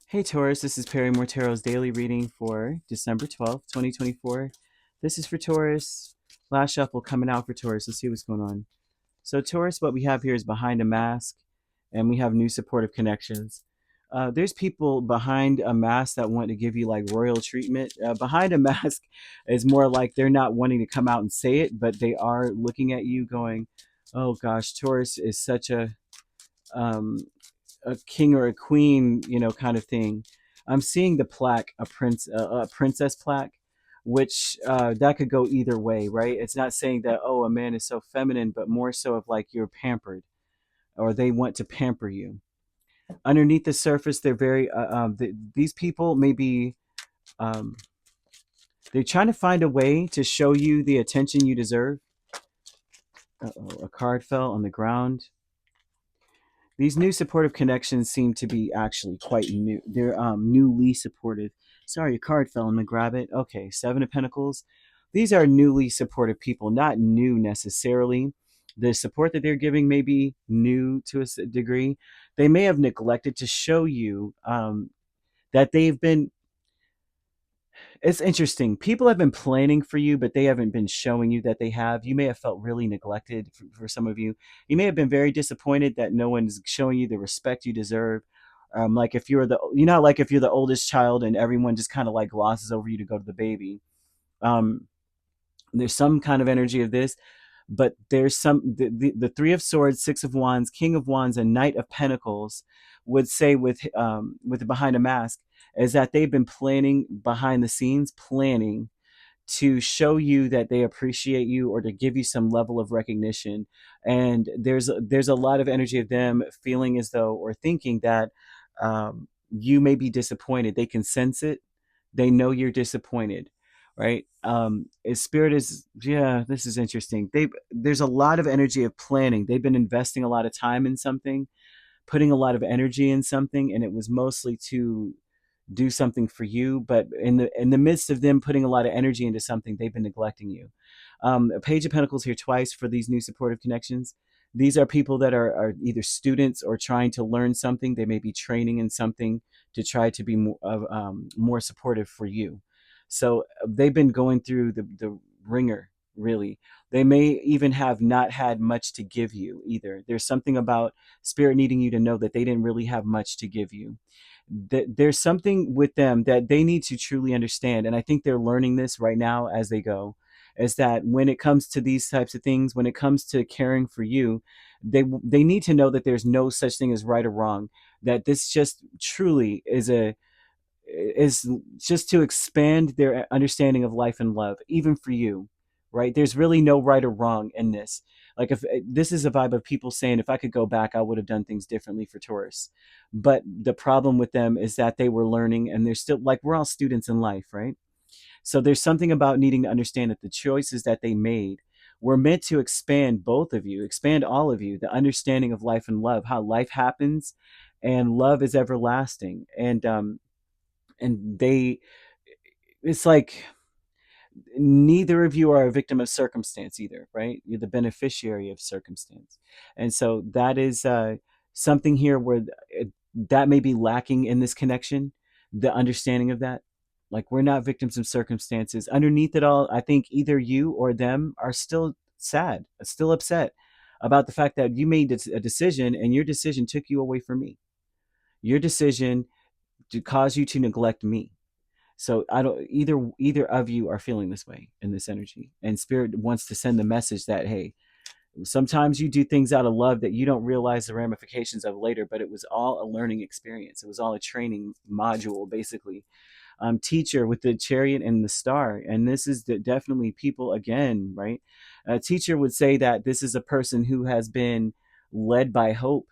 Hey Taurus, this is Perrymore Tarot's daily reading for December 12th, 2024. This is for Taurus. Last shuffle coming out for Taurus. Let's see what's going on. So, Taurus, what we have here is behind a mask, and we have new supportive connections. There's people behind a mask that want to give you like royal treatment. Behind a mask is more like they're not wanting to come out and say it, but they are looking at you going, oh gosh, Taurus is such um, a king or a queen, kind of thing. I'm seeing the plaque, a princess plaque, which that could go either way, right? It's not saying that a man is so feminine, but more so of like you're pampered, or they want to pamper you. Underneath the surface, they're very these people may be um, they're trying to find a way to show you the attention you deserve. A card fell on the ground. These new supportive connections seem to be actually quite new. They're newly supportive. Sorry, a card fell. I'm gonna grab it. Okay, Seven of Pentacles. These are newly supportive people, not new necessarily. The support that they're giving may be new to a degree. They may have neglected to show you that they've been. It's interesting. People have been planning for you, but they haven't been showing you that they have. You may have felt really neglected for some of you. You may have been very disappointed that no one's showing you the respect you deserve. Like if you're like if you're the oldest child and everyone just kind of like glosses over you to go to the baby. Um, there's some kind of energy of this, but there's the Three of Swords, Six of Wands, King of Wands, and Knight of Pentacles would say with behind a mask is that they've been planning behind the scenes, planning to show you that they appreciate you or to give you some level of recognition. And there's a lot of energy of them feeling as though or thinking that you may be disappointed. They can sense it. They know you're disappointed, right? Spirit is, yeah, this is interesting. There's a lot of energy of planning. They've been investing a lot of time in something, putting a lot of energy in something, and it was mostly to do something for you, but in the midst of them putting a lot of energy into something, they've been neglecting you. A Page of Pentacles here twice for these new supportive connections. These are people that are either students or trying to learn something. They may be training in something to try to be more supportive for you. So they've been going through the ringer, really. They may even have not had much to give you either. There's something about Spirit needing you to know that they didn't really have much to give you. There's something with them that they need to truly understand, and I think they're learning this right now as they go, is that when it comes to these types of things, when it comes to caring for you, they need to know that there's no such thing as right or wrong, that this just truly is just to expand their understanding of life and love, even for you, right? There's really no right or wrong in this. Like, if this is a vibe of people saying, if I could go back, I would have done things differently for Taurus. But the problem with them is that they were learning, and they're still like, we're all students in life, right? So there's something about needing to understand that the choices that they made were meant to expand both of you, expand all of you, the understanding of life and love, how life happens, and love is everlasting. And they it's like neither of you are a victim of circumstance either, right? You're the beneficiary of circumstance. And so that is something here where that may be lacking in this connection, the understanding of that. Like, we're not victims of circumstances. Underneath it all, I think either you or them are still sad, still upset about the fact that you made a decision, and your decision took you away from me. Your decision to cause you to neglect me. So I don't either of you are feeling this way in this energy. And Spirit wants to send the message that, hey, sometimes you do things out of love that you don't realize the ramifications of later, but it was all a learning experience. It was all a training module, basically. Teacher with the chariot and the star. And this is definitely people again, right? A teacher would say that this is a person who has been led by hope.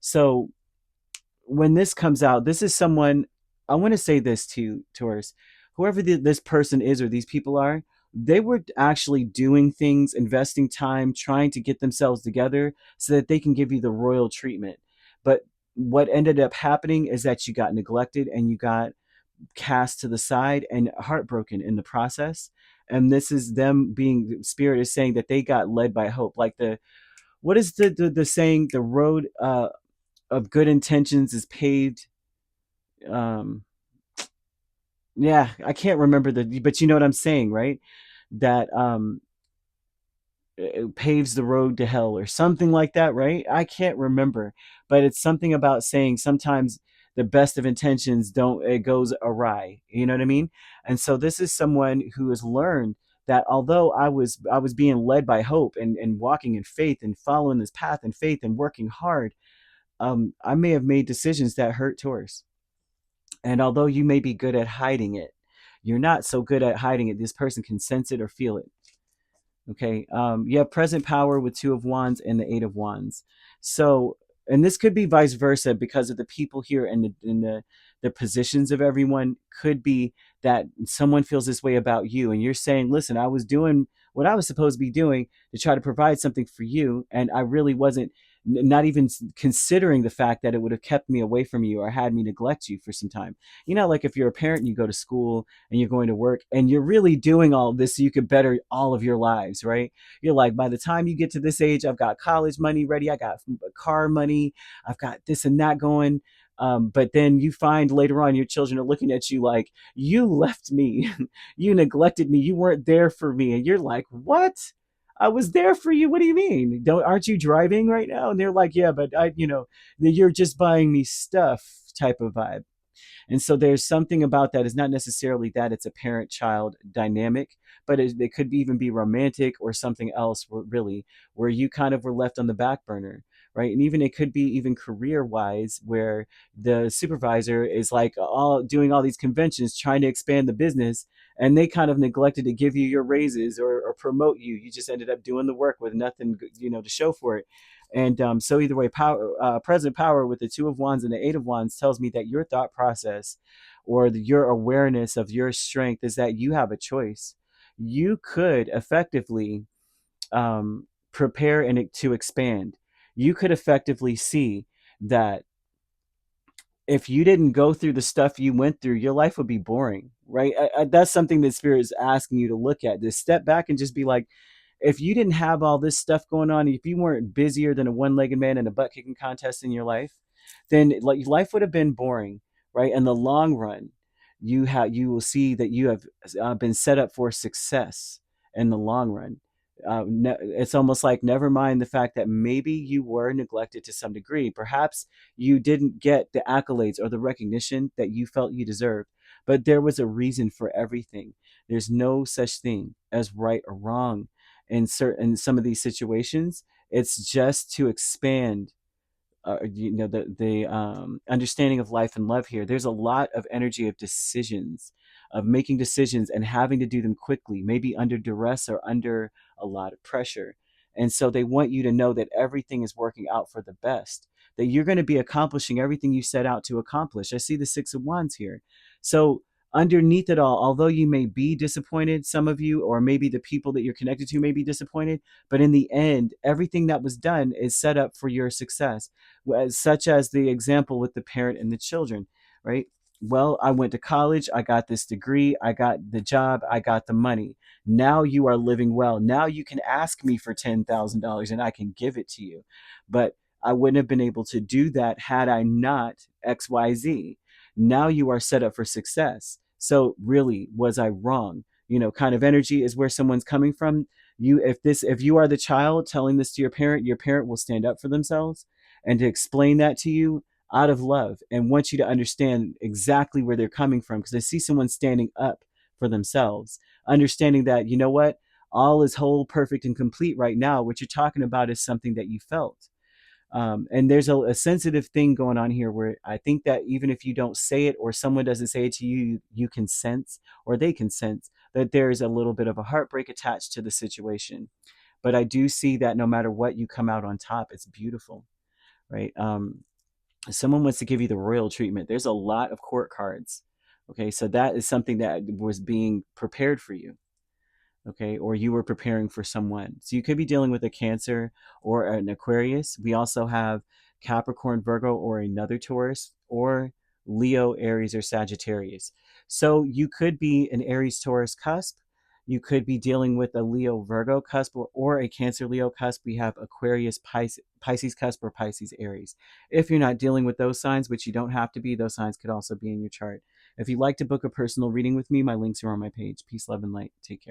So when this comes out, this is someone, I want to say this to Taurus, whoever this person is or these people are, they were actually doing things, investing time, trying to get themselves together so that they can give you the royal treatment. But what ended up happening is that you got neglected and you got cast to the side and heartbroken in the process. And this is them being, Spirit is saying that they got led by hope. Like what is the saying? The road of good intentions is paved. um yeah, I can't remember but you know what I'm saying, right? That it paves the road to hell or something like that, right? I can't remember, but it's something about saying sometimes the best of intentions don't, it goes awry. You know what I mean? And so this is someone who has learned that although I was being led by hope and walking in faith and following this path in faith and working hard, I may have made decisions that hurt Taurus. And although you may be good at hiding it, you're not so good at hiding it. This person can sense it or feel it. Okay. You have present power with Two of Wands and the Eight of Wands. So, and this could be vice versa because of the people here and the positions of everyone. Could be that someone feels this way about you, and you're saying, "Listen, I was doing what I was supposed to be doing to try to provide something for you, and I really wasn't." Not even considering the fact that it would have kept me away from you or had me neglect you for some time. You know, like if you're a parent and you go to school and you're going to work and you're really doing all this so you could better all of your lives, right? You're like, by the time you get to this age, I've got college money ready, I got car money, I've got this and that going. But then you find later on your children are looking at you like, you left me, you neglected me, you weren't there for me. And you're like, what? I was there for you. What do you mean? Don't aren't you driving right now? And they're like, yeah, but you're just buying me stuff type of vibe. And so there's something about that. It's not necessarily that it's a parent child dynamic, but it could even be romantic or something else, really, where you kind of were left on the back burner. Right. And even it could be even career wise, where the supervisor is like all doing all these conventions, trying to expand the business, and they kind of neglected to give you your raises or promote you. You just ended up doing the work with nothing, to show for it. And so either way, present power with the Two of Wands and the Eight of Wands tells me that your thought process or your awareness of your strength is that you have a choice. You could effectively prepare and to expand. You could effectively see that if you didn't go through the stuff you went through, your life would be boring, right? That's something that Spirit is asking you to look at. To step back and just be like, if you didn't have all this stuff going on, if you weren't busier than a one-legged man in a butt kicking contest in your life, then like life would have been boring, right? In the long run, you will see that you have been set up for success in the long run. It's almost like never mind the fact that maybe you were neglected to some degree. Perhaps you didn't get the accolades or the recognition that you felt you deserved, but there was a reason for everything. There's no such thing as right or wrong in certain some of these situations. It's just to expand the understanding of life and love here. There's a lot of energy of decisions, of making decisions and having to do them quickly, maybe under duress or under a lot of pressure. And so they want you to know that everything is working out for the best, that you're going to be accomplishing everything you set out to accomplish. I see the Six of Wands here. So underneath it all, although you may be disappointed, some of you, or maybe the people that you're connected to may be disappointed, but in the end, everything that was done is set up for your success, such as the example with the parent and the children, right? Well, I went to college, I got this degree, I got the job, I got the money. Now you are living well. Now you can ask me for $10,000 and I can give it to you. But I wouldn't have been able to do that had I not XYZ. Now you are set up for success. So really, was I wrong? Kind of energy is where someone's coming from. If you are the child telling this to your parent will stand up for themselves and to explain that to you out of love and want you to understand exactly where they're coming from, because I see someone standing up for themselves, understanding that, you know what, all is whole, perfect, and complete right now. What you're talking about is something that you felt. And there's a sensitive thing going on here where I think that even if you don't say it or someone doesn't say it to you, you can sense, or they can sense, that there's a little bit of a heartbreak attached to the situation. But I do see that no matter what, you come out on top. It's beautiful, right? Someone wants to give you the royal treatment. There's a lot of court cards. Okay, so that is something that was being prepared for you. Okay, or you were preparing for someone. So you could be dealing with a Cancer or an Aquarius. We also have Capricorn, Virgo, or another Taurus, or Leo, Aries, or Sagittarius. So you could be an Aries Taurus cusp. You could be dealing with a Leo Virgo cusp or a Cancer Leo cusp. We have Aquarius Pisces cusp or Pisces Aries. If you're not dealing with those signs, which you don't have to be, those signs could also be in your chart. If you'd like to book a personal reading with me, my links are on my page. Peace, love, and light. Take care.